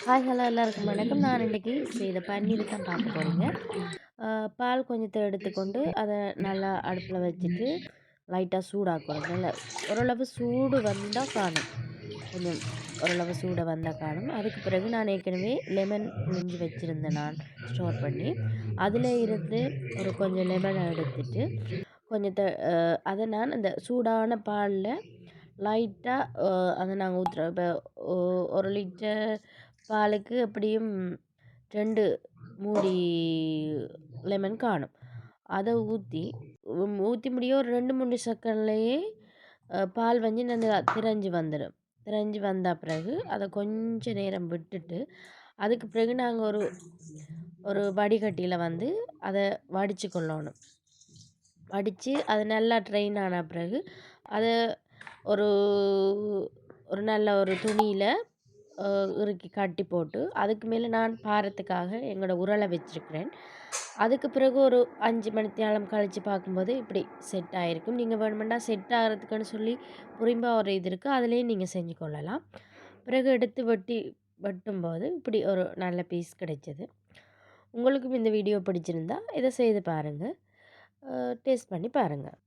Hi hello எல்லாருக்கும் வணக்கம். நான் இன்றைக்கி செய்த பன்னீர் தான் பார்க்க போகிறீங்க. பால் கொஞ்சத்தை எடுத்துக்கொண்டு அதை நல்லா அடுப்பில் வச்சுட்டு லைட்டாக சூடாக்கணும். நல்லா ஓரளவு சூடு வந்தால் காணும், கொஞ்சம் ஓரளவு சூடை வந்தால் காணும். அதுக்கு பிறகு நான் ஏற்கனவே லெமன் புழிஞ்சு வச்சுருந்தேன், நான் ஸ்டோர் பண்ணி. அதில் இருந்து ஒரு கொஞ்சம் லெமனை எடுத்துட்டு கொஞ்சத்தை அதை நான் அந்த சூடான பாலில் லைட்டாக அதை நாங்கள் ஊற்றுறோம். இப்போ 1 லிட்டர் பாலுக்கு எப்படியும் 2 மூடி லெமன் காணும். அதை ஊற்றி முடிய ஒரு 2-3 செகண்ட்லேயே பால் வந்து நல்லா திரஞ்சு வந்துடும். திரஞ்சு வந்த பிறகு அதை கொஞ்ச நேரம் விட்டுட்டு அதுக்கு பிறகு நாங்கள் ஒரு வடிகட்டியில் வந்து அதை வடித்து கொள்ளணும். வடித்து அது நல்லா ட்ரெயின் ஆன பிறகு அதை ஒரு ஒரு நல்ல ஒரு துணியில் இறுக்கி கட்டி போட்டு அதுக்கு மேலே நான் பாரத்துக்காக எங்களோட உரலை வச்சுருக்கிறேன். அதுக்கு பிறகு ஒரு 5 மணித்தியாலம் கழித்து பார்க்கும்போது இப்படி செட் ஆகிருக்கும். நீங்கள் வேணுமெண்டா செட் ஆகிறதுக்குன்னு சொல்லி புரிம்பா ஒரு இது இருக்குது, அதுலேயும் நீங்கள் செஞ்சு கொள்ளலாம். பிறகு எடுத்து வெட்டும்போது இப்படி ஒரு நல்ல பீஸ் கிடைச்சது. உங்களுக்கும் இந்த வீடியோ பிடிச்சிருந்தா இதை செய்து பாருங்கள், டேஸ்ட் பண்ணி பாருங்கள்.